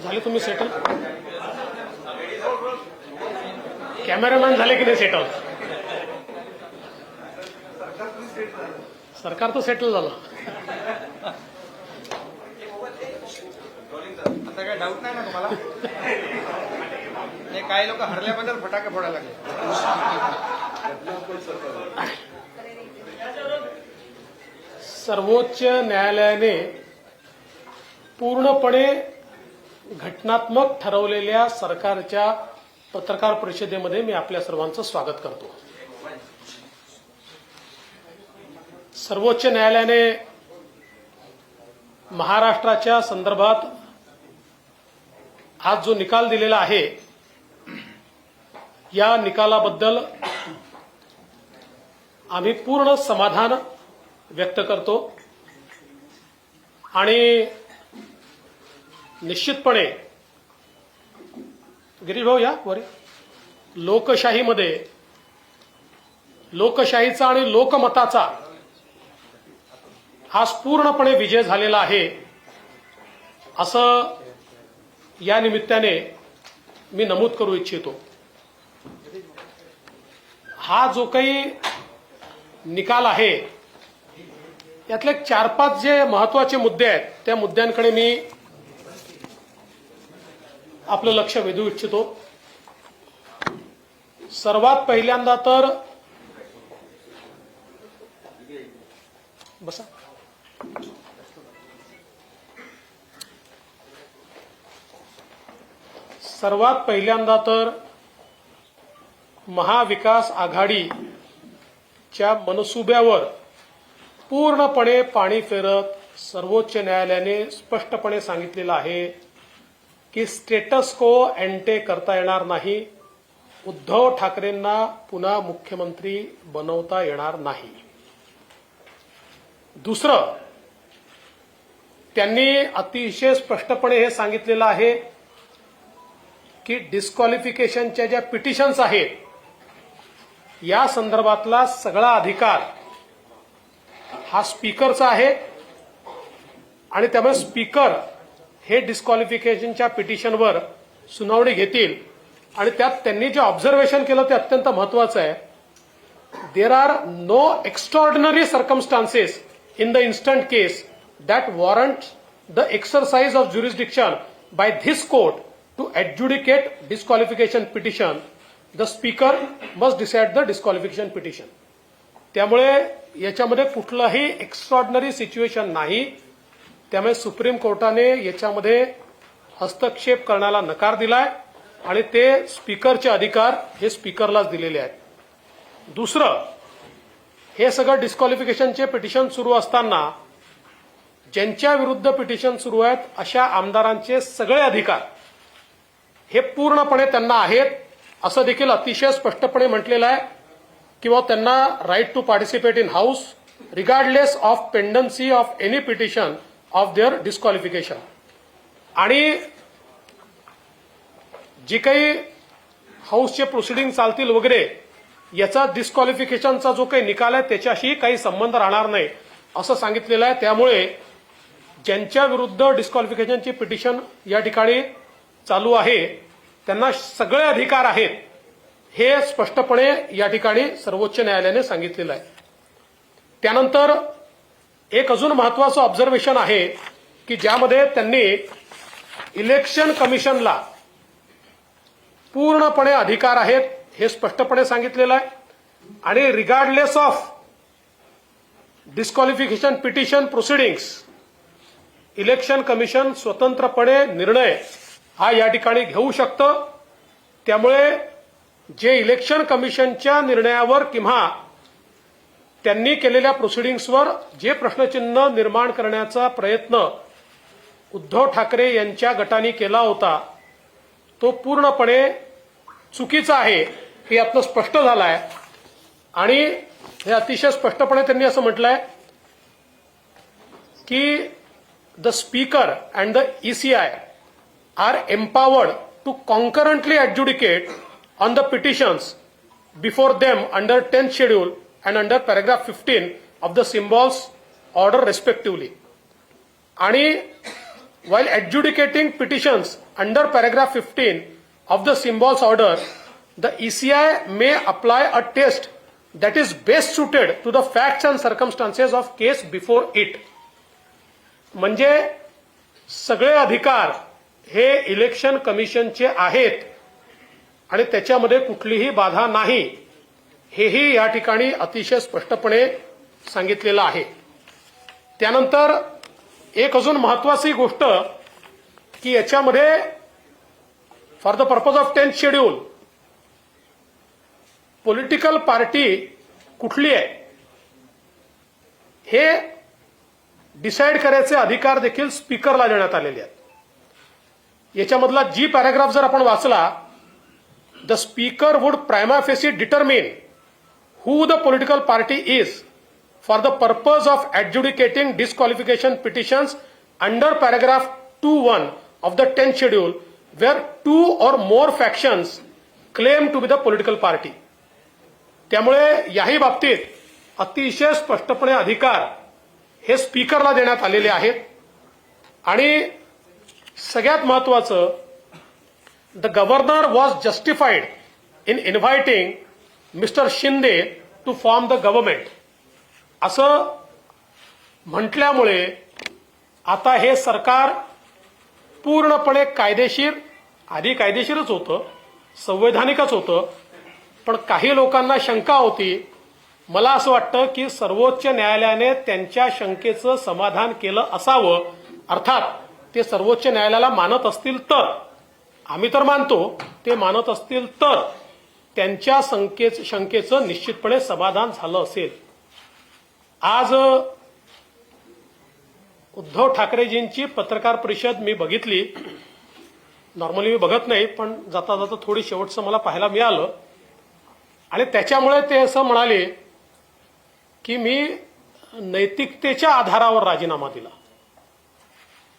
झाले तुम्ही settle? Cameraman झाले की नाही सेटल? सरकार तर सेटल झालं. आता काय डाऊट नाही ना तुम्हाला? काही लोक हरल्याबद्दल फटाके फोडायला लागले. सर्वोच्च न्यायालयाने पूर्णपणे घटनात्मक ठरवलेल्या सरकारच्या पत्रकार परिषदेमध्ये मी आपल्या सर्वांचं स्वागत करतो. सर्वोच्च न्यायालयाने महाराष्ट्राच्या संदर्भात आज जो निकाल दिलेला आहे, या निकालाबद्दल आम्ही पूर्ण समाधान व्यक्त करतो आणि निश्चितपणे गिरीश भाऊ या वर, लोकशाहीमध्ये लोकशाहीचा आणि लोकमताचा आज पूर्णपणे विजय झालेला आहे असं या निमित्ताने मी नमूद करू इच्छितो. हा जो काही निकाल आहे यातले 4-5 जे महत्वाचे मुद्दे आहेत त्या मुद्द्यांकडे मी आपलं लक्ष वेधू इच्छितो. सर्वात पहिल्यांदा तर बसा सर्वात पहिल्यांदा तर महाविकास आघाडीच्या मनसुब्यावर पूर्णपणे पाणी फेरत सर्वोच्च न्यायालयाने स्पष्टपणे सांगितलेलं आहे की स्टेटस को एंटे करता येणार नाही, उद्धव ठाकरेंना पुन्हा मुख्यमंत्री बनवता येणार नाही. दुसरं, त्यांनी अतिशय स्पष्टपणे हे सांगितलेलं आहे की डिस्क्वालिफिकेशनच्या ज्या पिटिशन्स आहेत या संदर्भातला सगळा अधिकार हा स्पीकरचा आहे आणि त्यामुळे स्पीकर हे डिस्क्वालिफिकेशनच्या पिटिशनवर सुनावणी घेतील आणि त्यात त्यांनी जे ऑब्झर्वेशन केलं ते अत्यंत महत्वाचं आहे. There are no extraordinary circumstances in the instant case that warrant the exercise of jurisdiction by this court to adjudicate disqualification petition. The speaker must decide the disqualification petition. त्यामुळे याच्यामध्ये कुठलंही एक्स्ट्रॉर्डिनरी सिच्युएशन नाही. त्यामुळे supreme कोर्टाने याच्यामध्ये हस्तक्षेप करण्याला नकार दिलाय आणि ते स्पीकरचे अधिकार हे स्पीकरलाच दिलेले आहेत. दुसरं, हे सगळं डिस्क्वालिफिकेशनचे पिटिशन सुरू असताना ज्यांच्या विरुद्ध पिटिशन सुरू आहेत अशा आमदारांचे सगळे अधिकार हे पूर्णपणे त्यांना आहेत असं देखील अतिशय स्पष्टपणे म्हटलेलं आहे किंवा त्यांना right to participate in house regardless of pendency of any petition of their disqualification. आणि जी काही हाऊसचे प्रोसिडिंग चालतील वगैरे याचा डिस्क्वालिफिकेशनचा जो काही निकाल आहे त्याच्याशी काही संबंध राहणार नाही असं सांगितलेलं आहे. त्यामुळे ज्यांच्या विरुद्ध डिस्क्वालिफिकेशनची पिटिशन या ठिकाणी चालू आहे त्यांना सगळे अधिकार आहेत हे स्पष्टपणे या ठिकाणी सर्वोच्च न्यायालयाने सांगितलेलं आहे. त्यानंतर एक अजून महत्वाचं ऑब्झर्वेशन आहे की ज्यामध्ये त्यांनी इलेक्शन कमिशनला पूर्णपणे अधिकार आहेत हे स्पष्टपणे सांगितलेलं आहे आणि regardless of disqualification petition proceedings election commission स्वतंत्रपणे निर्णय हा या ठिकाणी घेऊ शकतं. त्यामुळे जे इलेक्शन कमिशनच्या निर्णयावर किंवा त्यांनी केलेल्या प्रोसिडिंग्सवर जे प्रश्नचिन्ह निर्माण करण्याचा प्रयत्न उद्धव ठाकरे यांच्या गटाने केला होता तो पूर्णपणे चुकीचा आहे हे यातनं स्पष्ट झालं आहे. आणि हे अतिशय स्पष्टपणे त्यांनी असं म्हटलंय की the speaker and the ECI are empowered to concurrently adjudicate on the petitions before them under 10th schedule and under paragraph 15 of the symbols order respectively. आणि while adjudicating petitions under paragraph 15 of the symbols order, the ECI may apply a test that is best suited to the facts and circumstances of case before it. म्हणजे सगळे अधिकार हे election कमिशनचे आहेत आणि त्याच्यामध्ये कुठलीही बाधा नाही, हेही या ठिकाणी अतिशय स्पष्टपणे सांगितलेलं आहे. त्यानंतर एक अजून महत्वाची गोष्ट की याच्यामध्ये for the purpose of 10th schedule political party कुठली आहे हे डिसाईड करायचे अधिकार देखील स्पीकरला देण्यात आलेले आहेत. याच्यामधला जी पॅराग्राफ जर आपण वाचला, the speaker would prima facie determine who the political party is for the purpose of adjudicating disqualification petitions under paragraph 2(1) of the 10th schedule where two or more factions claim to be the political party. त्यामुळे याही बाबतीत अतिशय स्पष्टपणे अधिकार हे स्पीकरला देण्यात आलेले आहेत. आणि सगळ्यात महत्वाचं, the governor was justified in inviting mister Shinde to form the government असं म्हटल्यामुळे आता हे सरकार पूर्णपणे कायदेशीर, आधी कायदेशीरच होतं, संवैधानिकच होतं, पण काही लोकांना शंका होती. मला असं वाटतं की सर्वोच्च न्यायालयाने त्यांच्या शंकेचं समाधान केलं असावं. अर्थात ते सर्वोच्च न्यायालयाला मानत असतील तर, आम्ही तर मानतो, ते मानत असतील तर त्यांच्या शंकेचं निश्चितपणे समाधान झालं असेल. आज उद्धव ठाकरेजींची पत्रकार परिषद मी बघितली. नॉर्मली मी बघत नाही, पण जाता जाता थोडी शेवटचं मला पाहायला मिळालं आणि त्याच्यामुळे ते असं म्हणाले की मी नैतिकतेच्या आधारावर राजीनामा दिला.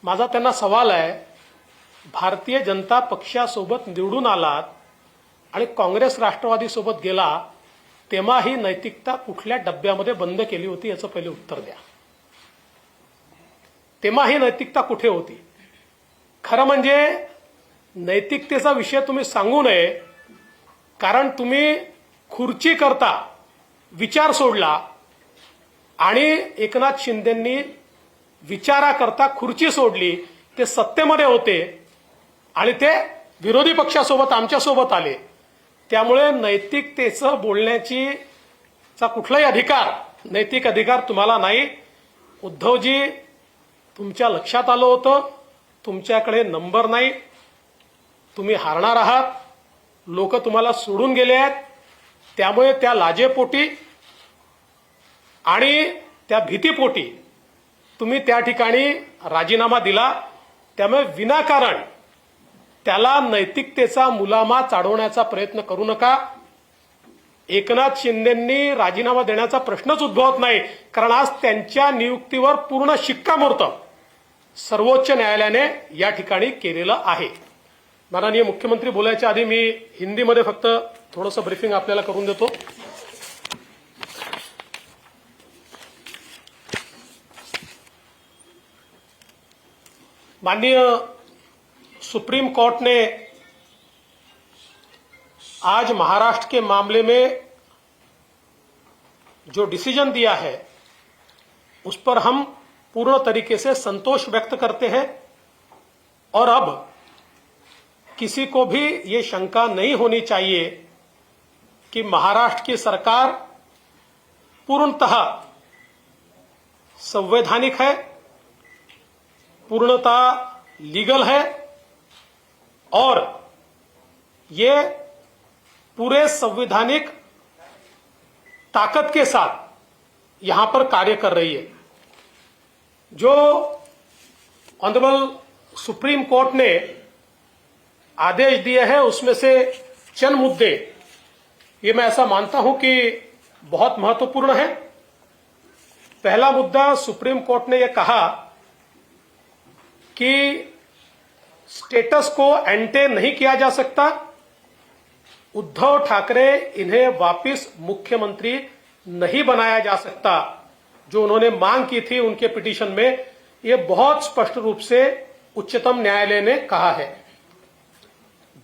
माझा त्यांना सवाल आहे, भारतीय जनता पक्षासोबत निवडून आलात आणि काँग्रेस राष्ट्रवादी सोबत गेला, तेव्हा ही नैतिकता कुठल्या डब्यामध्ये बंद केली होती याचं पहिले उत्तर द्या. तेव्हा ही नैतिकता कुठे होती? खरं म्हणजे नैतिकतेचा विषय तुम्ही सांगू नये, कारण तुम्ही खुर्ची करता विचार सोडला आणि एकनाथ शिंदेंनी विचाराकरता खुर्ची सोडली. ते सत्तेमध्ये होते आणि ते विरोधी पक्षासोबत आमच्यासोबत आले. त्यामुळे नैतिकतेचं बोलण्याचा कुठलाही अधिकार, नैतिक अधिकार तुम्हाला नाही. उद्धवजी, तुमच्या लक्षात आलं होतं, तुमच्याकडे नंबर नाही, तुम्ही हारणार आहात, लोक तुम्हाला सोडून गेले आहेत. त्यामुळे त्या लाजेपोटी आणि त्या भीतीपोटी तुम्ही त्या ठिकाणी राजीनामा दिला. त्यामुळे विनाकारण त्याला नैतिकतेचा मुलामा चाडवण्याचा प्रयत्न करू नका. एकनाथ शिंदेंनी राजीनामा देण्याचा प्रश्नच उद्भवत नाही, कारण आज त्यांच्या नियुक्तीवर पूर्ण शिक्कामोर्तब सर्वोच्च न्यायालयाने या ठिकाणी केलेलं आहे. माननीय मुख्यमंत्री बोलायच्या आधी मी हिंदीमध्ये फक्त थोडंसं ब्रीफिंग आपल्याला करून देतो. माननीय सुप्रीम कोर्ट ने आज महाराष्ट्र के मामले में जो डिसीजन दिया है उस पर हम पूर्ण तरीके से संतोष व्यक्त करते हैं और अब किसी को भी ये शंका नहीं होनी चाहिए कि महाराष्ट्र की सरकार पूर्णतः संवैधानिक है, पूर्णतः लीगल है और ये पूरे संवैधानिक ताकत के साथ यहां पर कार्य कर रही है. जो ऑनरेबल सुप्रीम कोर्ट ने आदेश दिए हैं उसमें से चंद मुद्दे ये मैं ऐसा मानता हूं कि बहुत महत्वपूर्ण है. पहला मुद्दा, सुप्रीम कोर्ट ने यह कहा कि स्टेटस को एंटे नहीं किया जा सकता, उद्धव ठाकरे इन्हें वापस मुख्यमंत्री नहीं बनाया जा सकता, जो उन्होंने मांग की थी उनके पिटीशन में, ये बहुत स्पष्ट रूप से उच्चतम न्यायालय ने कहा है।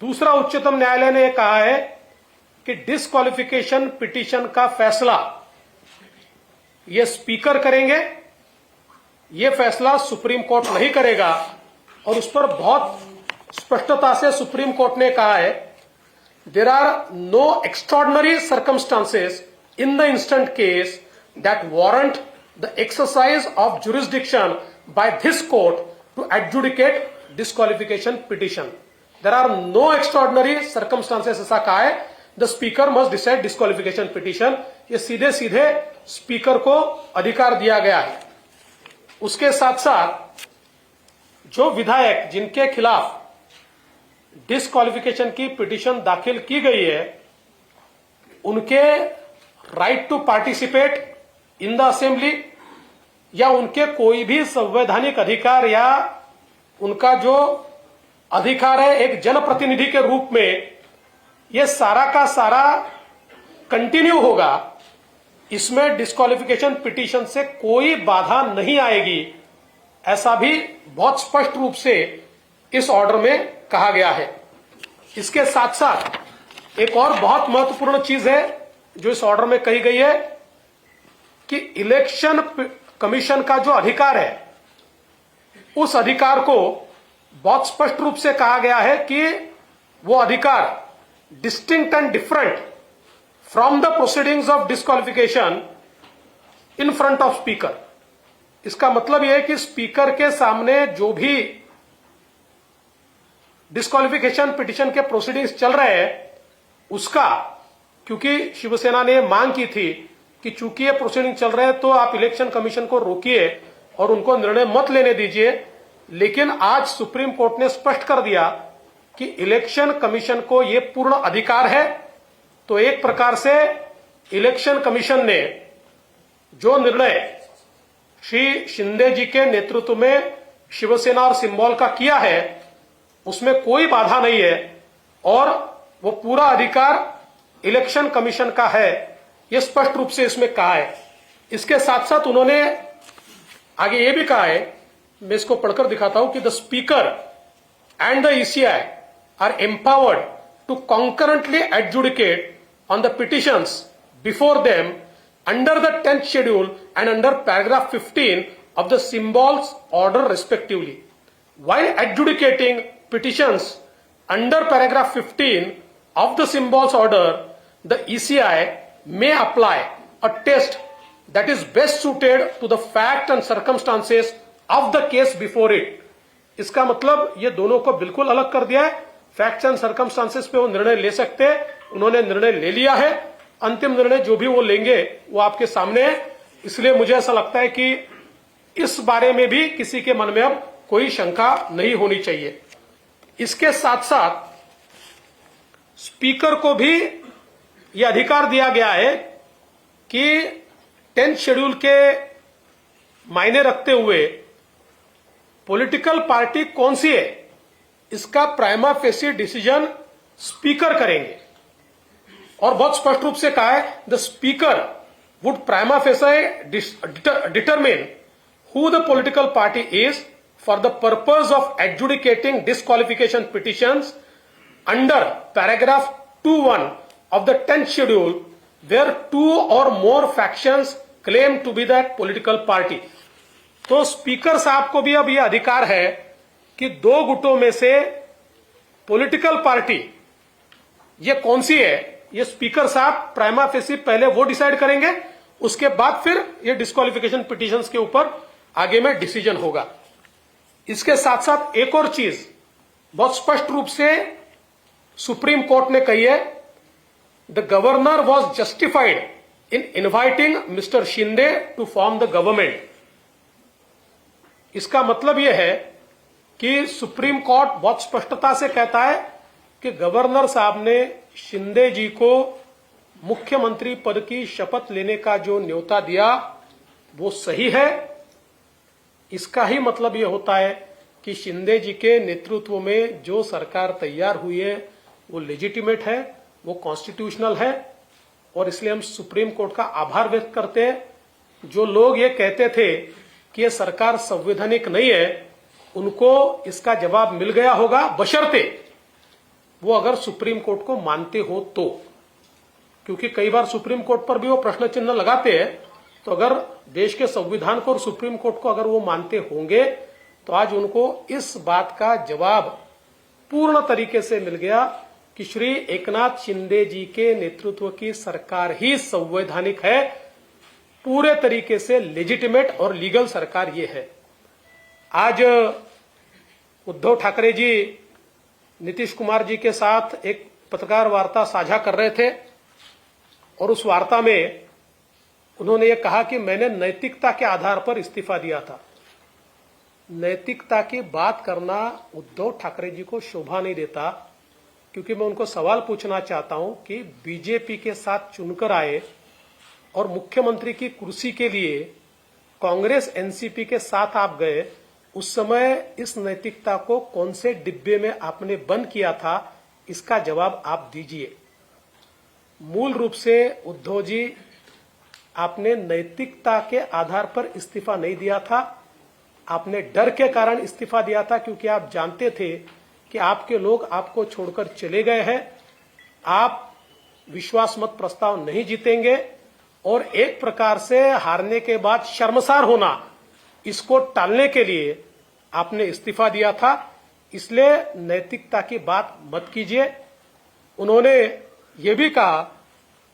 दूसरा, उच्चतम न्यायालय ने कहा है कि डिस्क्वालिफिकेशन पिटीशन का फैसला ये स्पीकर करेंगे, ये फैसला सुप्रीम कोर्ट नहीं करेगा। और उस पर बहुत स्पष्टता से सुप्रीम कोर्ट ने कहा है, there are no extraordinary circumstances in the instant case that warrant the exercise of jurisdiction by this court to adjudicate disqualification petition. There are no extraordinary circumstances, ऐसा कहा है। The speaker must decide disqualification petition. ये सीधे सीधे speaker को अधिकार दिया गया है। उसके साथ साथ जो विधायक जिनके खिलाफ डिस्क्वालिफिकेशन की पिटीशन दाखिल की गई है, उनके right to participate in the assembly या उनके कोई भी संवैधानिक अधिकार या उनका जो अधिकार है एक जनप्रतिनिधि के रूप में, ये सारा का सारा कंटिन्यू होगा। इसमें डिस्क्वालिफिकेशन पिटीशन से कोई बाधा नहीं आएगी, ऐसा भी बहुत स्पष्ट रूप से इस ऑर्डर में कहा गया है। इसके साथ साथ एक और बहुत महत्वपूर्ण चीज है जो इस ऑर्डर में कही गई है कि इलेक्शन कमीशन का जो अधिकार है, उस अधिकार को बहुत स्पष्ट रूप से कहा गया है कि वो अधिकार distinct end different from the proceedings of disqualification in front of speaker. इसका मतलब यह है कि स्पीकर के सामने जो भी डिस्क्वालिफिकेशन पिटीशन के प्रोसीडिंग्स चल रहे हैं, उसका, क्योंकि शिवसेना ने मांग की थी कि चूंकि ये प्रोसीडिंग चल रहे हैं तो आप इलेक्शन कमीशन को रोकिए और उनको निर्णय मत लेने दीजिए, लेकिन आज सुप्रीम कोर्ट ने स्पष्ट कर दिया कि इलेक्शन कमीशन को ये पूर्ण अधिकार है। तो एक प्रकार से इलेक्शन कमीशन ने जो निर्णय श्री शिंदे जी के नेतृत्व में शिवसेना और सिंबल का किया है, उसमें कोई बाधा नहीं है और वो पूरा अधिकार इलेक्शन कमीशन का है, ये स्पष्ट रूप से इसमें कहा है। इसके साथ साथ उन्होंने आगे ये भी कहा है, मैं इसको पढ़कर दिखाता हूं, कि the speaker and the ECI are empowered to concurrently adjudicate on the petitions before them under the 10th schedule and under paragraph 15 of the symbols order respectively. While adjudicating petitions under paragraph 15 of the symbols order, the ECI may apply a test that is best suited to the fact and circumstances of the case before it. इसका मतलब ये दोनों को बिल्कुल अलग कर दिया है। Facts end circumstances पे वो निर्णय ले सकते हैं, उन्होंने निर्णय ले लिया है। अंतिम निर्णय जो भी वो लेंगे वो आपके सामने है। इसलिए मुझे ऐसा लगता है कि इस बारे में भी किसी के मन में अब कोई शंका नहीं होनी चाहिए। इसके साथ साथ स्पीकर को भी यह अधिकार दिया गया है कि 10th शेड्यूल के मायने रखते हुए पॉलिटिकल पार्टी कौन सी है, इसका प्राइमा फेसी डिसीजन स्पीकर करेंगे। और बहुत स्पष्ट रूप से कहा है, the speaker would prima facie determine who the political party is for the purpose of adjudicating disqualification petitions under paragraph 2(1) of the 10th schedule where 2 or more factions claim to be that political party। तो speaker साहब को भी अब यह अधिकार है कि दो गुटों में से पॉलिटिकल पार्टी ये कौन सी है, ये स्पीकर साहब प्राइमा फेसी पहले वो डिसाइड करेंगे, उसके बाद फिर ये डिस्क्वालिफिकेशन पिटीशंस के ऊपर आगे में डिसीजन होगा। इसके साथ साथ एक और चीज बहुत स्पष्ट रूप से सुप्रीम कोर्ट ने कही है, the governor was justified in inviting mister Shinde to form the government. इसका मतलब यह है कि सुप्रीम कोर्ट बहुत स्पष्टता से कहता है कि गवर्नर साहब ने शिंदे जी को मुख्यमंत्री पद की शपथ लेने का जो न्योता दिया वो सही है। इसका ही मतलब यह होता है कि शिंदे जी के नेतृत्व में जो सरकार तैयार हुई है वो लेजिटिमेट है, वो कॉन्स्टिट्यूशनल है और इसलिए हम सुप्रीम कोर्ट का आभार व्यक्त करते हैं। जो लोग ये कहते थे कि ये सरकार संवैधानिक नहीं है, उनको इसका जवाब मिल गया होगा, बशर्ते वो अगर सुप्रीम कोर्ट को मानते हो तो। क्योंकि कई बार सुप्रीम कोर्ट पर भी वो प्रश्न चिन्ह लगाते हैं, तो अगर देश के संविधान को और सुप्रीम कोर्ट को अगर वो मानते होंगे तो आज उनको इस बात का जवाब पूर्ण तरीके से मिल गया कि श्री एकनाथ शिंदे जी के नेतृत्व की सरकार ही संवैधानिक है, पूरे तरीके से लेजिटिमेट और लीगल सरकार ये है। आज उद्धव ठाकरे जी नीतीश कुमार जी के साथ एक पत्रकार वार्ता साझा कर रहे थे और उस वार्ता में उन्होंने ये कहा कि मैंने नैतिकता के आधार पर इस्तीफा दिया था। नैतिकता की बात करना उद्धव ठाकरे जी को शोभा नहीं देता, क्योंकि मैं उनको सवाल पूछना चाहता हूं कि बीजेपी के साथ चुनकर आए और मुख्यमंत्री की कुर्सी के लिए कांग्रेस एनसीपी के साथ आप गए, उस समय इस नैतिकता को कौन से डिब्बे में आपने बंद किया था, इसका जवाब आप दीजिए। मूल रूप से उद्धव जी, आपने नैतिकता के आधार पर इस्तीफा नहीं दिया था, आपने डर के कारण इस्तीफा दिया था, क्योंकि आप जानते थे कि आपके लोग आपको छोड़कर चले गए हैं, आप विश्वास मत प्रस्ताव नहीं जीतेंगे और एक प्रकार से हारने के बाद शर्मसार होना, इसको टालने के लिए आपने इस्तीफा दिया था। इसलिए नैतिकता की बात मत कीजिए। उन्होंने ये भी कहा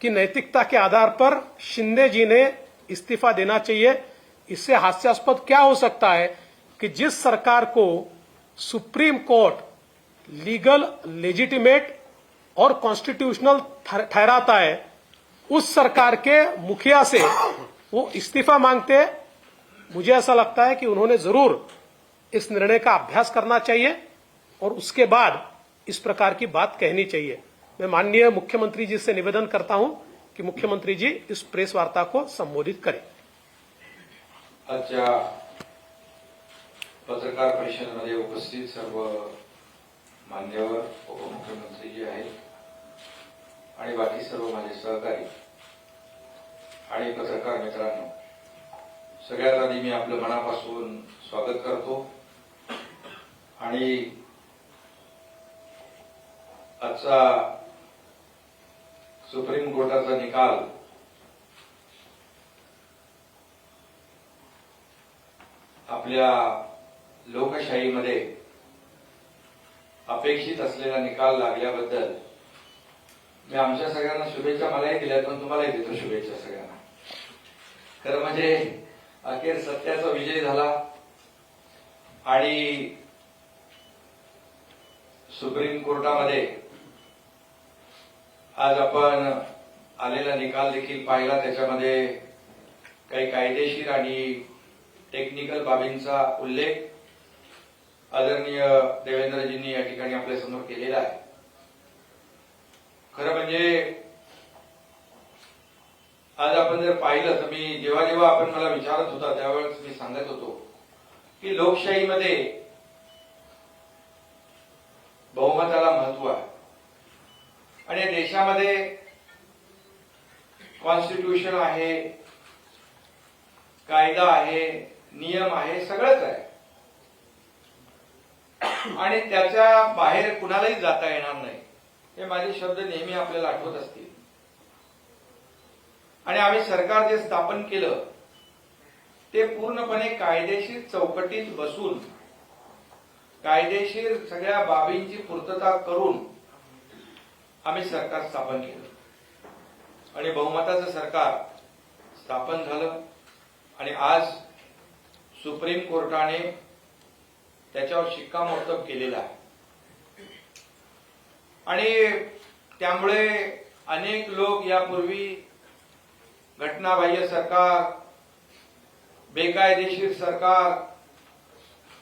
कि नैतिकता के आधार पर शिंदे जी ने इस्तीफा देना चाहिए। इससे हास्यास्पद क्या हो सकता है कि जिस सरकार को सुप्रीम कोर्ट लीगल, लेजिटिमेट और कॉन्स्टिट्यूशनल ठहराता है, उस सरकार के मुखिया से वो इस्तीफा मांगते हैं। मुझे ऐसा लगता है कि उन्होंने जरूर इस निर्णय का अभ्यास करना चाहिए और उसके बाद इस प्रकार की बात कहनी चाहिए। मैं माननीय मुख्यमंत्री जी से निवेदन करता हूं कि मुख्यमंत्री जी इस प्रेस वार्ता को संबोधित करें। आजच्या पत्रकार परिषदेमध्ये उपस्थित सर्व मान्यवर, उपमुख्यमंत्री जी आहेत आणि बाकी सर्व माझे सहकारी आणि पत्रकार मित्रांनो, सगळ्यात आधी मी आपलं मनापासून स्वागत करतो आणि आजचा सुप्रीम कोर्टाचा निकाल आपल्या लोकशाहीमध्ये अपेक्षित असलेला निकाल लागल्याबद्दल मी आमच्या सगळ्यांना शुभेच्छा मलाही दिल्यात, पण तुम्हालाही देतो शुभेच्छा सगळ्यांना। खरं म्हणजे अखेर सत्याचा विजय झाला आणि सुप्रीम कोर्टामध्ये आज आपण आलेला निकाल देखील पाहिला। त्याच्यामध्ये काही कायदेशीर आणि टेक्निकल बाबींचा उल्लेख आदरणीय देवेंद्रजींनी या ठिकाणी आपल्या समोर केलेला आहे। खरं म्हणजे आज आपण जर पाहिलं तर मी जेव्हा जेव्हा आपण मला विचारत होता त्यावेळेस मी सांगत होतो की लोकशाहीमध्ये बहुमताला महत्व आहे आणि देशामध्ये कॉन्स्टिट्यूशन आहे, कायदा आहे, नियम आहे, सगळंच आहे आणि त्याच्या बाहेर कुणालाही जाता येणार नाही, हे माझे शब्द नेहमी आपल्याला आठवत असतील। आणि आम्ही सरकार जे स्थापन केलं ते पूर्णपणे कायदेशीर चौकटीत बसून कायदेशीर सगळ्या बाबींची पूर्तता करून आम्ही सरकार स्थापन केलं आणि बहुमताचं सरकार स्थापन झालं आणि आज सुप्रीम कोर्टाने त्याच्यावर शिक्कामोर्तब केलेला आहे आणि त्यामुळे अनेक लोक यापूर्वी घटनाबाह्य सरकार, बेकायदेशीर सरकार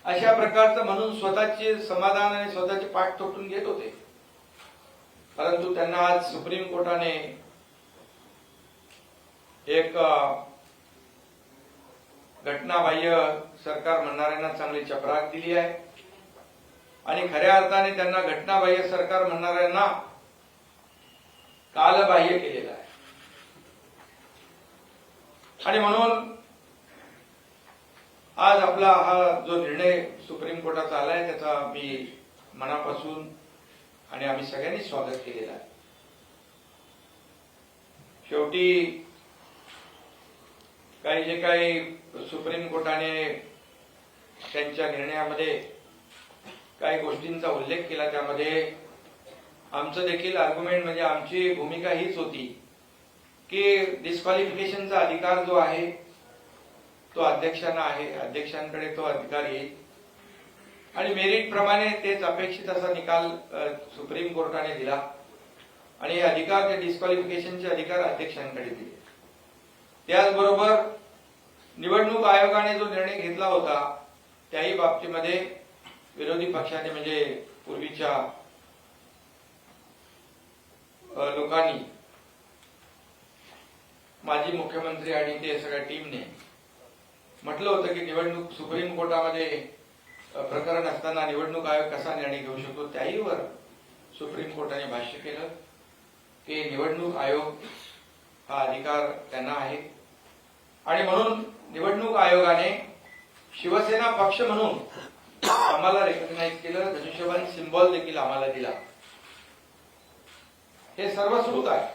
अशा प्रकारचं म्हणून स्वतःचे समाधान आणि स्वतःचे पाठ तोडून घेत होते, परंतु त्यांना आज सुप्रीम कोर्टाने एक घटनाबाह्य सरकार म्हणणाऱ्यांना चांगली चपराक दिली आहे आणि खऱ्या अर्थाने त्यांना घटनाबाह्य सरकार म्हणणाऱ्यांना कालबाह्य केलेलं आहे। आणि म्हणून आज आपला हा जो निर्णय सुप्रीम कोर्टाचा आलाय त्याचा मी मनापासून आणि आम्ही सगळ्यांनी स्वागत केलेलं आहे. शेवटी जे काही सुप्रीम कोर्टाने त्यांच्या निर्णयामध्ये काही गोष्टींचा उल्लेख केला त्यामध्ये आमचं देखील आर्ग्युमेंट म्हणजे आमची भूमिका हीच होती की डिस्क्वालिफिकेशनचा अधिकार जो आहे तो अध्यक्षांना आहे, अध्यक्षांकडे तो अधिकार येईल आणि मेरिट प्रमाणे तेच अपेक्षित असा निकाल सुप्रीम कोर्टाने दिला आणि हे अधिकार ते डिस्क्वालिफिकेशनचे अधिकार अध्यक्षांकडे दिले. त्याचबरोबर निवडणूक आयोगाने जो निर्णय घेतला होता त्याही बाबतीमध्ये विरोधी पक्षाने म्हणजे पूर्वीच्या लोकांनी माजी मुख्यमंत्री आणि ते सगळ्या टीमने म्हटलं होतं की निवडणूक सुप्रीम कोर्टामध्ये प्रकरण असताना निवडणूक आयोग कसा निर्णय घेऊ शकतो. त्याहीवर सुप्रीम कोर्टाने भाष्य केलं की निवडणूक आयोग हा अधिकार त्यांना आहे आणि म्हणून निवडणूक आयोगाने शिवसेना पक्ष म्हणून आम्हाला रेकग्नाइज केलं, धनुष्यबाण सिम्बॉल देखील आम्हाला दिला. हे सर्व सुरूच आहे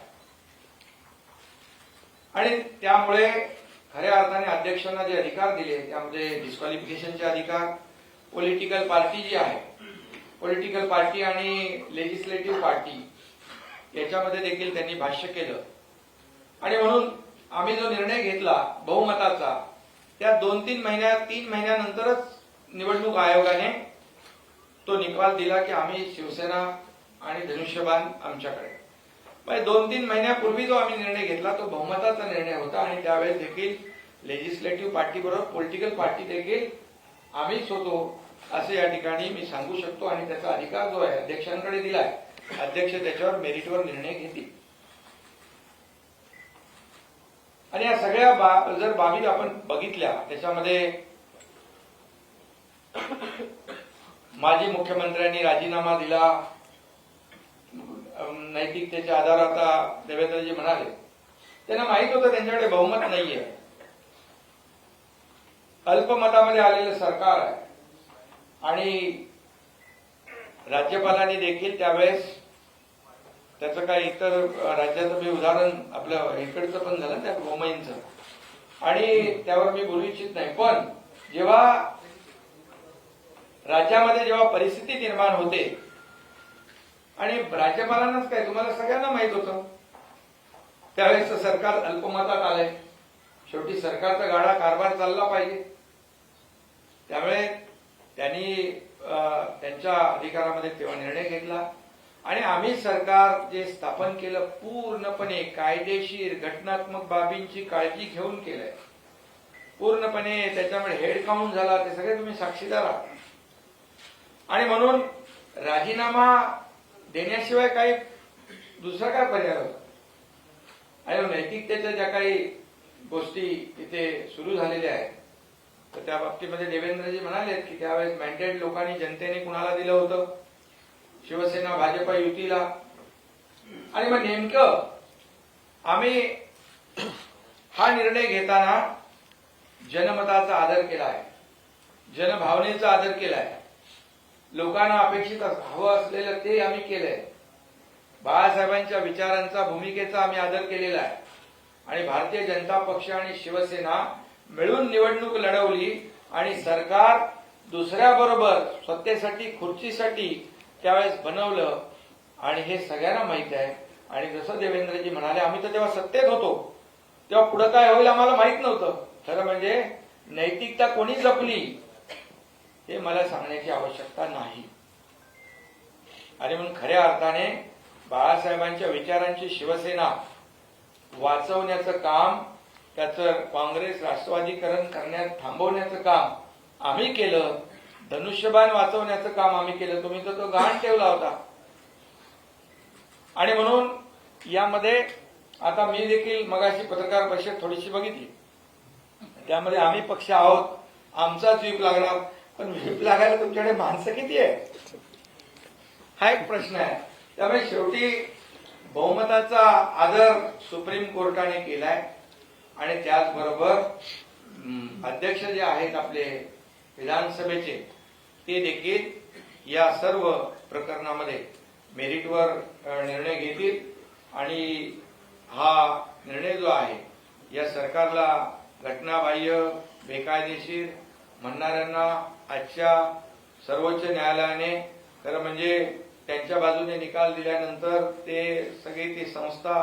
आणि त्यामुळे खऱ्या अर्थाने अध्यक्षांना जे अधिकार दिले त्यामध्ये डिस्क्वालिफिकेशनचे अधिकार, पॉलिटिकल पार्टी जी आहे, पॉलिटिकल पार्टी आणि लेजिस्लेटिव्ह पार्टी याच्यामध्ये देखील त्यांनी भाष्य केलं आणि म्हणून आम्ही जो निर्णय घेतला बहुमताचा त्या 2-3 महिन्यानंतरच निवडणूक आयोगाने तो निकाल दिला की आम्ही शिवसेना आणि धनुष्यबाण आमच्याकडे. म्हणजे 2-3 महिन्यापूर्वी जो आम्ही निर्णय घेतला तो बहुमताचा निर्णय होता आणि त्यावेळेस देखील लेजिस्लेटिव्ह पार्टी बरोबर पॉलिटिकल पार्टी देखील आम्हीच होतो असे या ठिकाणी मी सांगू शकतो आणि त्याचा अधिकार जो आहे अध्यक्षांकडे दिलाय. अध्यक्ष त्याच्यावर मेरिटवर निर्णय घेतील आणि या सगळ्या जर बाबी आपण बघितल्या त्याच्यामध्ये माजी मुख्यमंत्र्यांनी राजीनामा दिला नैतिकतेच्या आधारावर. आता देवेंद्रजी म्हणाले त्यांना माहित होतं त्यांच्याकडे बहुमत नाहीये, अल्पमतामध्ये आलेलं सरकार आहे आणि राज्यपालांनी देखील त्यावेळेस त्याचं काही इतर राज्याचं मी उदाहरण आपलं इकडचं पण झालं त्या गोमईंचं आणि त्यावर मी बोलू इच्छित नाही. पण जेव्हा राज्यामध्ये जेव्हा परिस्थिती निर्माण होते आणि राज्यपालांनाच काय तुम्हाला सगळ्यांना माहित होतं त्यावेळेस सरकार अल्पमतात आलंय. शेवटी सरकारचा गाडा कारभार चालला पाहिजे त्यामुळे त्यांनी त्यांच्या अधिकारामध्ये तेव्हा निर्णय घेतला आणि आम्ही सरकार जे स्थापन केलं पूर्णपणे कायदेशीर घटनात्मक बाबींची काळजी घेऊन केलंय. पूर्णपणे त्याच्यामुळे हेड काउंट झाला ते सगळे तुम्ही साक्षीदार आहात आणि म्हणून राजीनामा देण्याशिवाय काही दुसरा काय पर्याय होता. आणि नैतिकतेच्या ज्या काही गोष्टी इथे सुरू झालेल्या आहेत तर त्या बाबतीमध्ये देवेंद्रजी म्हणाले की त्यावेळेस मॅन्डेट लोकांनी जनतेने कुणाला दिलं होतं, शिवसेना भाजपा युतीला. आणि मग नेमकं आम्ही हा निर्णय घेताना जनमताचा आदर केलाय, जनभावनेचा आदर केलाय, लोकांना अपेक्षित हवं असलेलं ते आम्ही केलंय, बाळासाहेबांच्या विचारांचा भूमिकेचा आम्ही आदर केलेला आहे आणि भारतीय जनता पक्ष आणि शिवसेना मिळून निवडणूक लढवली आणि सरकार दुसऱ्याबरोबर सत्तेसाठी खुर्चीसाठी त्यावेळेस बनवलं आणि हे सगळ्यांना माहित आहे. आणि जसं देवेंद्रजी म्हणाले आम्ही तर तेव्हा सत्तेत होतो तेव्हा पुढे काय होईल आम्हाला माहित नव्हतं. खरं म्हणजे नैतिकता कोणी जपली हे मला सांगण्याची आवश्यकता नाही. आणि म्हणून खऱ्या अर्थाने बाळासाहेबांच्या विचारांची शिवसेना वाचवण्याचं काम त्याचं काँग्रेस राष्ट्रवादीकरण करण्यात थांबवण्याचं काम आम्ही केलं, धनुष्यबाण वाचवण्याचं काम आम्ही केलं. तुम्ही तर तो गहाण ठेवला होता आणि म्हणून यामध्ये आता मी देखील मगाशी पत्रकार परिषद थोडीशी बघितली त्यामध्ये आम्ही पक्ष आहोत, आमचाच व्हीप लागणार. पण व्हीप लागायला तुमच्याकडे माणसं किती आहे हा एक प्रश्न आहे. त्यामुळे शेवटी बहुमताचा आदर सुप्रीम कोर्टाने केलाय आणि त्याचबरोबर अध्यक्ष जे आहेत आपले विधानसभेचे ते देखील या सर्व प्रकरणामध्ये मेरिटवर निर्णय घेतील आणि हा निर्णय जो आहे या सरकारला घटनाबाह्य बेकायदेशीर म्हणणाऱ्यांना आजच्या सर्वोच्च न्यायालयाने खरं म्हणजे त्यांच्या बाजूने निकाल दिल्यानंतर ते सगळी ती संस्था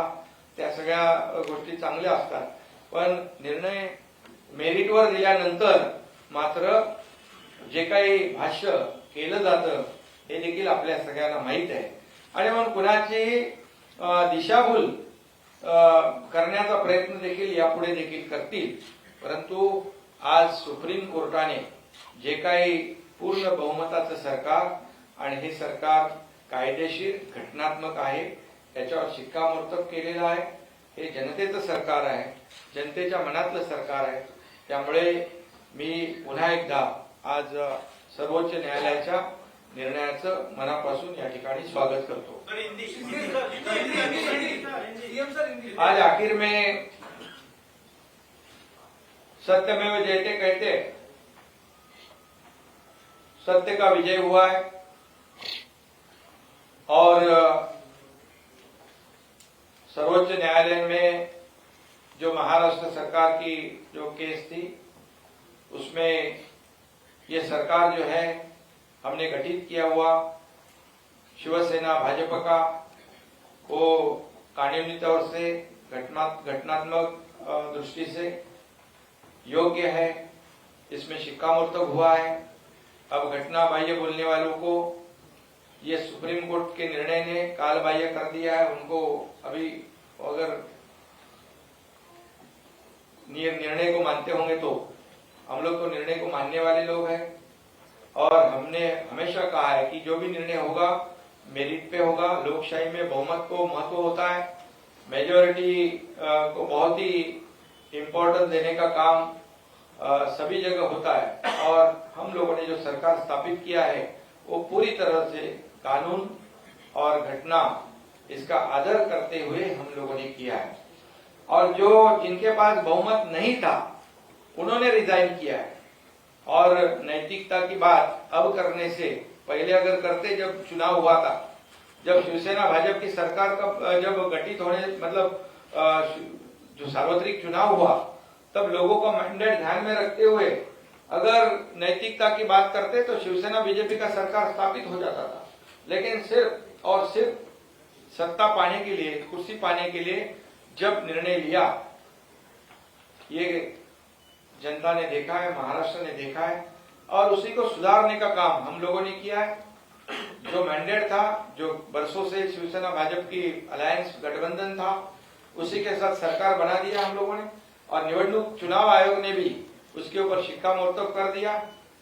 त्या सगळ्या गोष्टी चांगल्या असतात, पण निर्णय मेरिटवर दिल्यानंतर मात्र जे काही भाष्य केलं जातं हे देखील आपल्या सगळ्यांना माहीत आहे आणि मग कुणाची दिशाभूल करण्याचा प्रयत्न देखील यापुढे देखील करतील. परंतु आज सुप्रीम कोर्टाने जे काही पूर्ण बहुमताचं सरकार आणि हे सरकार कायदेशीर घटनात्मक आहे याच्यावर शिक्कामोर्तब केलेलं आहे. हे जनतेचं सरकार आहे, जनतेच्या मनातलं सरकार आहे. त्यामुळे मी पुन्हा एकदा आज सर्वोच्च न्यायालयाच्या निर्णयाचं मनापासून या ठिकाणी स्वागत करतो. आज आखिर में सत्यमेव जयते कहते, सत्य का विजय हुआ है और सर्वोच्च न्यायालय में जो महाराष्ट्र सरकार की जो केस थी उसमें ये सरकार जो है हमने गठित किया हुआ शिवसेना भाजपा का वो कानूनी तौर से घटनात्मक दृष्टि से योग्य है, इसमें शिक्कामोर्तब हुआ है. अब घटना बाह्य बोलने वालों को ये सुप्रीम कोर्ट के निर्णय ने काल बाह्य कर दिया है. उनको अभी अगर निर्णय को मानते होंगे तो हम लोग तो निर्णय को मानने वाले लोग हैं और हमने हमेशा कहा है कि जो भी निर्णय होगा मेरिट पे होगा. लोकशाही में बहुमत को महत्व होता है, मेजोरिटी को बहुत ही इम्पोर्टेंस देने का काम सभी जगह होता है और हम लोगों ने जो सरकार स्थापित किया है वो पूरी तरह से कानून और घटना इसका आदर करते हुए हम लोगों ने किया है. और जो जिनके पास बहुमत नहीं था उन्होंने रिजाइन किया है और नैतिकता की बात अब करने से पहले अगर करते, जब चुनाव हुआ था, जब शिवसेना भाजपा की सरकार का जब गठित होने मतलब जो सार्वत्रिक चुनाव हुआ तब लोगों का मैंडेट ध्यान में रखते हुए अगर नैतिकता की बात करते तो शिवसेना बीजेपी का सरकार स्थापित हो जाता था. लेकिन सिर्फ और सिर्फ सत्ता पाने के लिए, कुर्सी पाने के लिए जब निर्णय लिया, ये जनता ने देखा है, महाराष्ट्र ने देखा है और उसी को सुधारने का काम हम लोगों ने किया है. जो मैंडेट था, जो बरसों से शिवसेना भाजपा की अलायंस गठबंधन था, उसी के साथ सरकार बना दिया हम लोगों ने और निवडणूक चुनाव आयोग ने भी उसके ऊपर शिक्कामोर्तब कर दिया.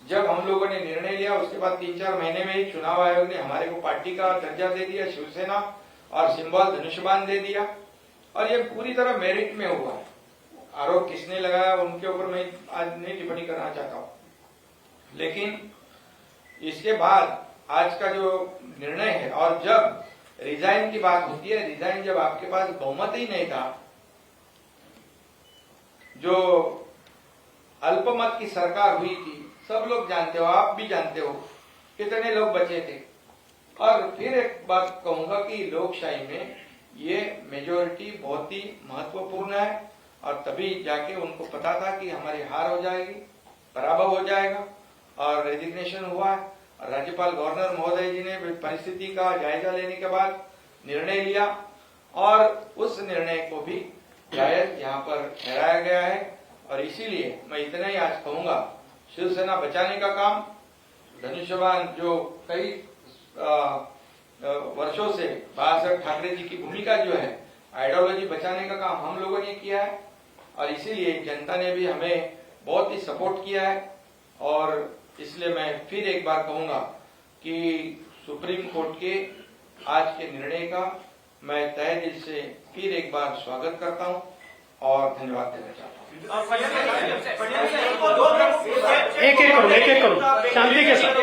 जब हम लोगों ने निर्णय लिया उसके बाद 3-4 महीने में ही चुनाव आयोग ने हमारे को पार्टी का दर्जा दे दिया, शिवसेना, और सिंबल धनुष्यबाण दे दिया और ये पूरी तरह मेरिट में हुआ है. आरोप किसने लगाया उनके ऊपर मैं आज नहीं टिप्पणी करना चाहता हूं, लेकिन इसके बाद आज का जो निर्णय है और जब रिजाइन की बात होती है, रिजाइन जब आपके पास बहुमत ही नहीं था, जो अल्पमत की सरकार हुई थी, सब लोग जानते हो, आप भी जानते हो कितने लोग बचे थे. और फिर एक बात कहूंगा कि लोकशाही में ये मेजोरिटी बहुत ही महत्वपूर्ण है और तभी जाके उनको पता था कि हमारी हार हो जाएगी, पराभव हो जाएगा और रेजिग्नेशन हुआ है. और राज्यपाल गवर्नर महोदय जी ने परिस्थिति का जायजा लेने के बाद निर्णय लिया और उस निर्णय को भी जायज यहाँ पर ठहराया गया है. और इसीलिए मैं इतना ही आज कहूंगा, शिवसेना बचाने का काम, धनुष्यबाण जो कई वर्षों से बाळासाहेब ठाकरे जी की भूमिका जो है, आइडियोलॉजी बचाने का काम हम लोगों ने किया है और इसीलिए जनता ने भी हमें बहुत ही सपोर्ट किया है. और इसलिए मैं फिर एक बार कहूंगा कि सुप्रीम कोर्ट के आज के निर्णय का मैं तहे दिल से फिर एक बार स्वागत करता हूं और धन्यवाद देना चाहता हूं. एक एक करून शांती के साथ.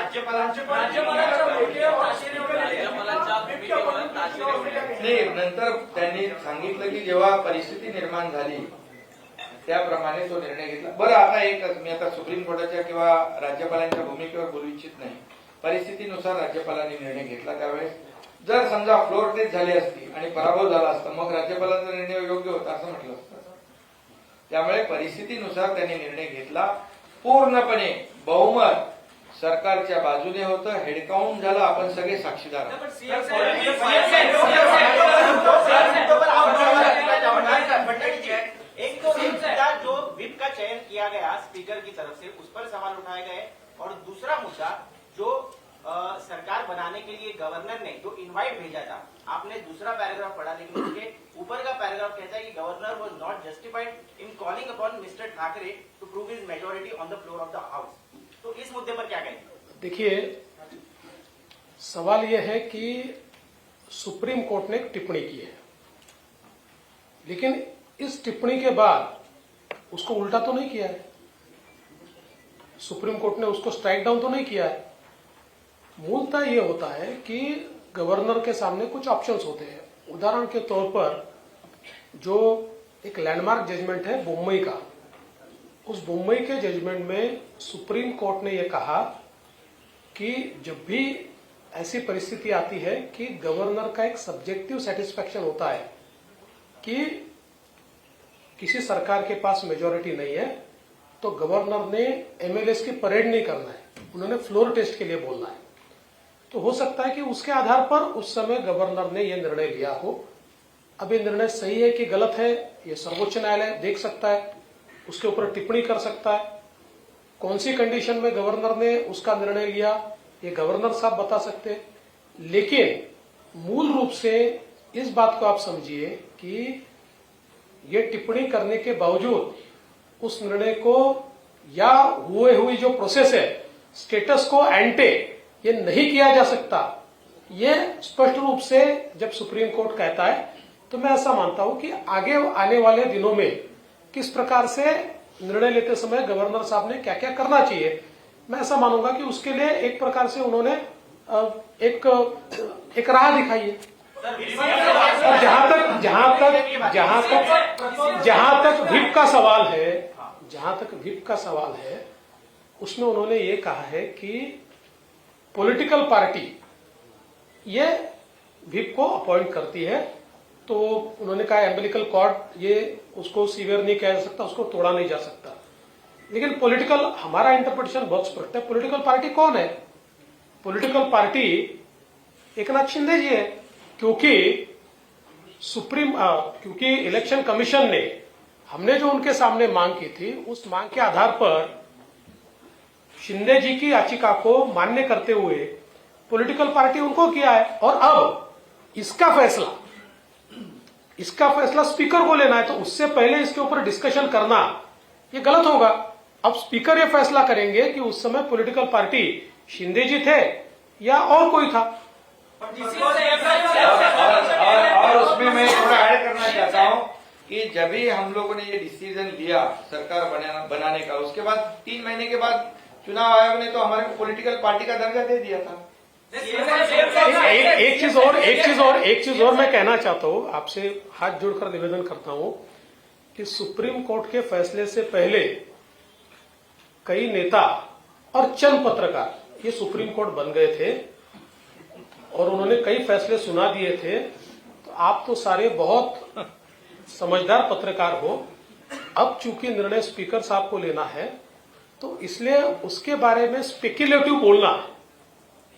राज्यपालांच्या नाही, नंतर त्यांनी सांगितलं की जेव्हा परिस्थिती निर्माण झाली त्याप्रमाणे तो निर्णय घेतला. बरं, आता एकच, मी आता सुप्रीम कोर्टाच्या किंवा राज्यपालांच्या भूमिकेवर बोलू इच्छित नाही. परिस्थितीनुसार राज्यपालांनी निर्णय घेतला. त्यावेळेस जर समजा फ्लोर टेस्ट झाली असती आणि पराभव झाला असता, मग राज्यपालांचा निर्णय योग्य होता असं म्हटलं असतं. त्यामुळे परिस्थितीनुसार त्यांनी निर्णय घेतला. पूर्णपणे बहुमत सरकारच्या बाजूने होतं. हेडकाउंट झालं, आपण सगळे साक्षीदार आहोत. एक तो मुद्दा जो व्हिप का चयन किया गया स्पीकर की तरफ से, उस पर सवाल उठाए गए, और दूसरा मुद्दा जो सरकार बनाने के लिए गवर्नर ने जो इनवाइट भेजा था, आपने दूसरा पैराग्राफ पढ़ा, लेकिन उसके ऊपर का पैराग्राफ कहता है कि governor was not justified in calling upon mister Thackeray to prove his majority on the floor of the house. तो इस मुद्दे पर क्या कहेंगे? देखिए, सवाल यह है कि सुप्रीम कोर्ट ने एक टिप्पणी की है, लेकिन इस टिप्पणी के बाद उसको उल्टा तो नहीं किया है. सुप्रीम कोर्ट ने उसको स्ट्राइक डाउन तो नहीं किया है. मूलतः यह होता है कि गवर्नर के सामने कुछ ऑप्शंस होते हैं. उदाहरण के तौर पर जो एक लैंडमार्क जजमेंट है मुंबई का, उस मुंबई के जजमेंट में सुप्रीम कोर्ट ने यह कहा कि जब भी ऐसी परिस्थिति आती है कि गवर्नर का एक सब्जेक्टिव सेटिस्फैक्शन होता है कि किसी सरकार के पास मेजॉरिटी नहीं है, तो गवर्नर ने एमएलएस की परेड नहीं करना है, उन्होंने फ्लोर टेस्ट के लिए बोलना है. तो हो सकता है कि उसके आधार पर उस समय गवर्नर ने यह निर्णय लिया हो. अब ये निर्णय सही है कि गलत है, ये सर्वोच्च न्यायालय देख सकता है, उसके ऊपर टिप्पणी कर सकता है. कौन सी कंडीशन में गवर्नर ने उसका निर्णय लिया, ये गवर्नर साहब बता सकते हैं. लेकिन मूल रूप से इस बात को आप समझिए कि ये टिप्पणी करने के बावजूद उस निर्णय को या हुई जो प्रोसेस है, स्टेटस को एंटे, ये नहीं किया जा सकता. ये स्पष्ट रूप से जब सुप्रीम कोर्ट कहता है, तो मैं ऐसा मानता हूं कि आगे आने वाले दिनों में किस प्रकार से निर्णय लेते समय गवर्नर साहब ने क्या क्या करना चाहिए, मैं ऐसा मानूंगा कि उसके लिए एक प्रकार से उन्होंने एक राह दिखाई है. और जहां तक व्हिप का सवाल है, उसमें उन्होंने ये कहा है कि पॉलिटिकल पार्टी ये व्हिप को अपॉइंट करती है. तो उन्होंने कहा एम्बिलिकल कॉर्ड, ये उसको सीवियर नहीं किया जा सकता, उसको तोड़ा नहीं जा सकता. लेकिन पॉलिटिकल, हमारा इंटरप्रिटेशन बहुत स्पष्ट है. पॉलिटिकल पार्टी कौन है? पॉलिटिकल पार्टी एकनाथ शिंदे जी है, क्योंकि क्योंकि इलेक्शन कमीशन ने, हमने जो उनके सामने मांग की थी, उस मांग के आधार पर शिंदे जी की याचिका को मान्य करते हुए पॉलिटिकल पार्टी उनको किया है. और अब इसका फैसला स्पीकर को लेना है, तो उससे पहले इसके ऊपर डिस्कशन करना ये गलत होगा. अब स्पीकर ये फैसला करेंगे कि उस समय पॉलिटिकल पार्टी शिंदे जी थे या और कोई था. और उसमें मैं थोड़ा ऐड करना चाहता हूं कि जब भी हम लोगों ने ये डिसीजन लिया सरकार बनाने का, उसके बाद 3 महीने के बाद चुनाव आयोग ने तो हमारे को पॉलिटिकल पार्टी का दर्जा दे दिया था. एक चीज और मैं कहना चाहता हूं, आपसे हाथ जोड़कर निवेदन करता हूं कि सुप्रीम कोर्ट के फैसले से पहले कई नेता और चंद पत्रकार ये सुप्रीम कोर्ट बन गए थे और उन्होंने कई फैसले सुना दिए थे. तो आप तो सारे बहुत समझदार पत्रकार हो. अब चूंकि निर्णय स्पीकर साहब को लेना है, तो इसलिए उसके बारे में स्पेक्युलेटिव बोलना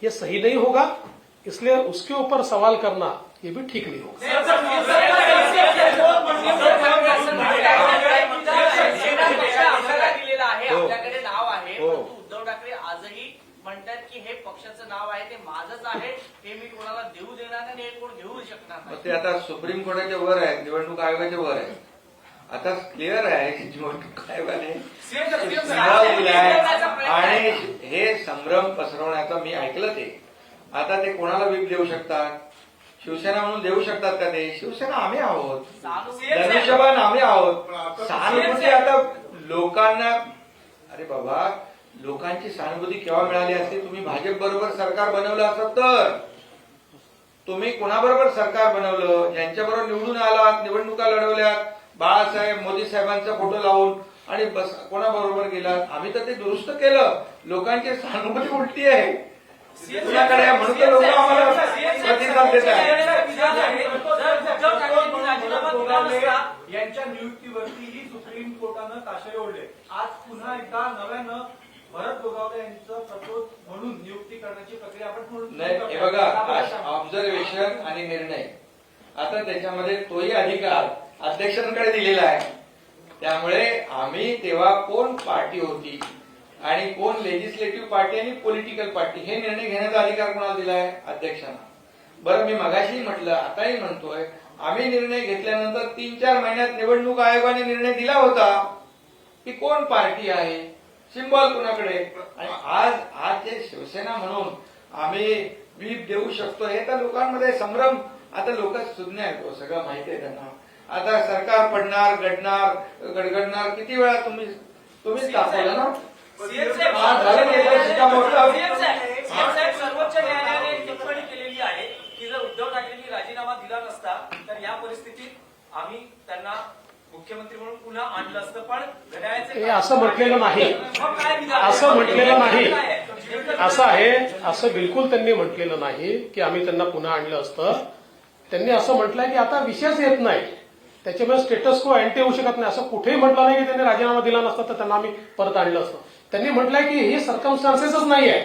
ये सही नहीं होगा. इसलिए उसके ऊपर सवाल करना ये भी ठीक नहीं होगा. आपल्याकडे नाव आहे, परंतु उद्धव ठाकरे आजही म्हणतात की हे पक्षाचं नाव आहे, ते माझंच आहे, हे मी कोणाला देऊ देणार नाही, हे कोण घेऊ शकणार नाही. ते आता सुप्रीम कोर्टाच्या वर आहे, निवडणूक आयोगाच्या वर आहे. आता क्लिअर आहे की निवडणूक आयोगाने आणि हे संभ्रम पसरवण्याचा मी ऐकलं ते. आता ते कोणाला व्हीप देऊ शकतात? शिवसेना म्हणून देऊ शकतात का ते? शिवसेना आम्ही आहोत, धनुष्यबाण आम्ही आहोत. सहानुभूती आता लोकांना, अरे बाबा, लोकांची सहानुभूती केव्हा मिळाली असते? तुम्ही भाजप बरोबर सरकार बनवलं असत तर. तुम्ही कोणाबरोबर सरकार बनवलं, ज्यांच्याबरोबर निवडून आलात, निवडणुका लढवल्यात, बाळासाहेब मोदी साहेबांचा फोटो लावून आणि बस कोणाबरोबर गेलात, आम्ही तर ते दुरुस्त केलं. लोकांची सहानुभूती उलटी आहे तुझ्याकडे आहे, म्हणून तर लोक आम्हाला प्रतिसाद देत आहेत. यांच्या नियुक्तीवरतीही सुप्रीम कोर्टानं ताशेरे ओढले. आज पुन्हा एकदा नव्यानं भरत गोगावले यांचं प्रपोज म्हणून नियुक्ती करण्याची प्रक्रिया आपण नाही, हे बघा, ऑब्झर्वेशन आणि निर्णय, आता त्याच्यामध्ये तोही अधिकार अध्यक्षांकडे दिलेला आहे. त्यामुळे आम्ही तेव्हा कोण पार्टी होती आणि कोण लेजिस्लेटिव्ह पार्टी आणि पॉलिटिकल पार्टी हे निर्णय घेण्याचा अधिकार कोणाला दिलाय? अध्यक्षांना. बरं, मी मगाशी म्हटलं, आताही म्हणतोय, आम्ही निर्णय घेतल्यानंतर 3-4 महिन्यात निवडणूक आयोगाने निर्णय दिला होता की कोण पार्टी आहे, सिंबॉल कुणाकडे. आणि आज जे शिवसेना म्हणून आम्ही व्हीप देऊ शकतो हे तर लोकांमध्ये संभ्रम. आता लोक सुज्ञ आहेत, सगळं माहिती आहे त्यांना. आता सरकार पडणार, गडगडणार, किती वेळा तुम्हीच दाखवलं ना. सर्वोच्च न्यायालयाने टिप्पणी केलेली आहे की जर उद्धव ठाकरेंनी राजीनामा दिला नसता तर या परिस्थितीत आम्ही त्यांना मुख्यमंत्री म्हणून पुन्हा आणलं असतं. पण हे असं म्हटलेलं नाही, असं म्हटलेलं नाही. असं आहे, असं बिलकुल त्यांनी म्हटलेलं नाही की आम्ही त्यांना पुन्हा आणलं असतं. त्यांनी असं म्हटलंय की आता विषयच येत नाही, त्याच्यामुळे स्टेटस को अँटी होऊ शकत नाही. असं कुठेही म्हटलं नाही की त्यांनी राजीनामा दिला नसता तर त्यांना आम्ही परत आणलं असतं. त्यांनी म्हटलंय की हे सर्कमस्टान्सेसच नाही आहे,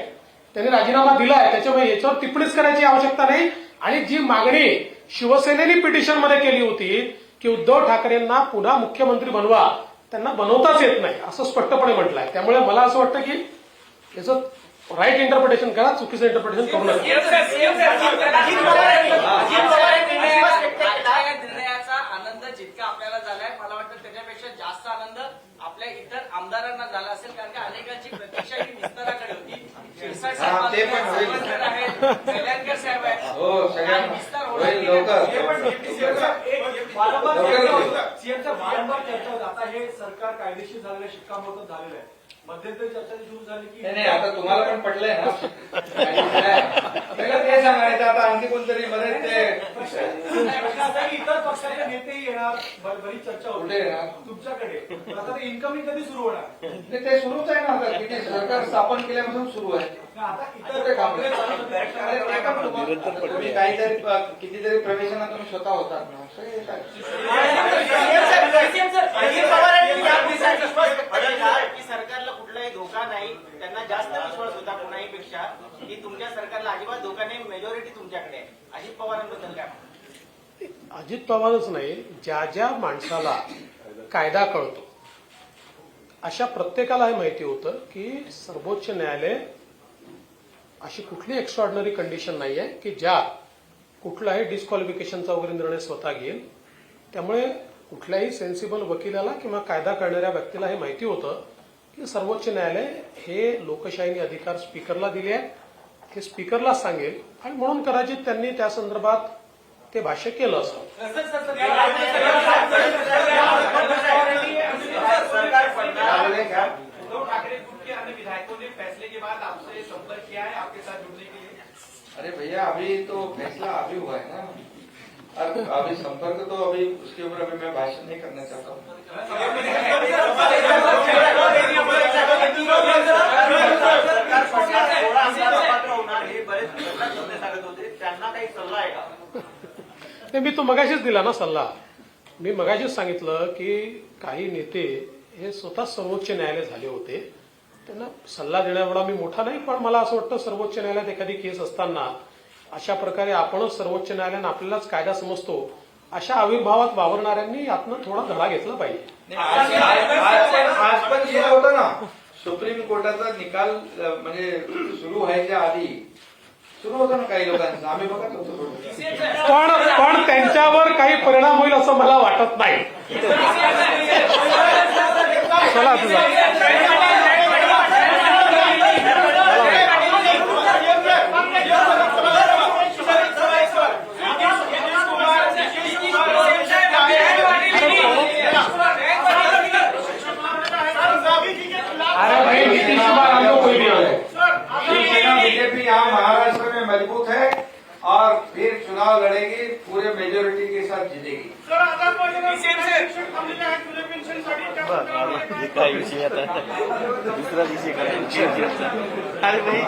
त्यांनी राजीनामा दिलाय, त्याच्यामुळे याच्यावर टिप्पणीच करायची आवश्यकता नाही. आणि जी मागणी शिवसेनेने पिटिशनमध्ये केली होती की उद्धव ठाकरेंना पुन्हा मुख्यमंत्री बनवा, त्यांना बनवताच येत नाही असं स्पष्टपणे म्हटलंय. त्यामुळे मला असं वाटतं की याचं राईट इंटरप्रिटेशन करा, चुकीचं इंटरप्रिटेशन करू नका. निर्णयाचा आनंद जितका आपल्याला झालाय, मला वाटतं त्याच्यापेक्षा जास्त आनंद आपल्या इतर आमदारांना झाला असेल. कारण की अनेकांची प्रतीक्षा ही विस्ताराकडे होती. शिरसाट साहेब ते पण होईल. आहेत, कल्याणकर साहेब आहेत, हो, सगळ्यांना विस्तार होईल लवकर. सीएमचा वारंवार चर्चा होत. आता हे सरकार कायदेशीर झालेलं आहे, शिक्कामोर्तब झालेलं आहे. मध्यंतरी चर्चा सुरू झाली की नाही, आता तुम्हाला पण पटलंय ना. पहिलं ते सांगायचं, आता आणखी कोणतरी मध्ये ते इतर पक्षाचे नेतेही येणार, बरीच चर्चा कुठे होते येणार? तुमच्याकडे. आता ते इन्कमिंग कधी सुरू होणार? ते सुरूच आहे ना. आता किती सरकार स्थापन केल्यापासून सुरू आहे. आता कुठे इतर काम आहे? काँग्रेस अरे ते का तुम्ही काहीतरी कितीतरी प्रवेशांना तुम्ही स्वतः होतात ना. सगळे येतात. अजित पवारांनी यापूर्वी की सरकारला कुठलाही धोका नाही, त्यांना जास्त विश्वास होता कोणाहीपेक्षा की तुमच्या सरकारला अजिबात धोका नाही, मेजॉरिटी तुमच्याकडे आहे. अजित पवारांबद्दल काय म्हणतात? अजित पवारच नाही, ज्या ज्या माणसाला कायदा कळतो अशा प्रत्येकाला हे माहिती होतं की सर्वोच्च न्यायालय अशी कुठली एक्स्ट्रॉर्डिनरी कंडिशन नाही आहे की ज्या कुठलाही डिस्क्वालिफिकेशनचा वगैरे निर्णय स्वतः घेईल. त्यामुळे कुठल्याही सेन्सिबल वकिलाला किंवा कायदा करणाऱ्या व्यक्तीला हे माहिती होतं की सर्वोच्च न्यायालय हे लोकशाहीने अधिकार स्पीकरला दिले आहेत, हे स्पीकरलाच सांगेल. आणि म्हणून कदाचित त्यांनी त्या संदर्भात ते भाष्य केलं असं. उद्धव ठाकरे ग्रुप के अन्य विधायकों ने फैसले के बाद आपसे संपर्क किया है आपके साथ जुड़ने के लिए? अरे भैया, अभी तो फैसला अभी हुआ है ना. अभी संपर्क तो अभी उसके ऊपर अभी मैं भाषण नहीं करना चाहता हूँ. त्यांना काही सल्ला आहे का? नाही, मी तो मगाशीच दिला ना सल्ला. मी मगाशीच सांगितलं की काही नेते हे स्वतः सर्वोच्च न्यायालय झाले होते, त्यांना सल्ला देण्याएवढा मी मोठा नाही. पण मला असं वाटतं सर्वोच्च न्यायालयात एखादी केस असताना अशा प्रकारे आपणच सर्वोच्च न्यायालयानं आपल्यालाच कायदा समजतो अशा आविर्भावात वावरणाऱ्यांनी यातनं थोडा धडा घेतला पाहिजे. आज पण सुरू होतं ना सुप्रीम कोर्टाचा निकाल, म्हणजे सुरू व्हायच्या आधी सुरू होतं ना काही लोकांचं, आम्ही बघत होतो. पण त्यांच्यावर काही परिणाम होईल असं मला वाटत नाही. चला तुझा अरे भाई, नीतीश कुमार हम लोग कोई भी हो. शिवसेना बीजेपी यहाँ महाराष्ट्र में मजबूत है. और फिर चुनाव लड़ेगी, पूरे मेजोरिटी के साथ जीतेगी। काय विषय आता दुसरा विषय करायचा अरे भाई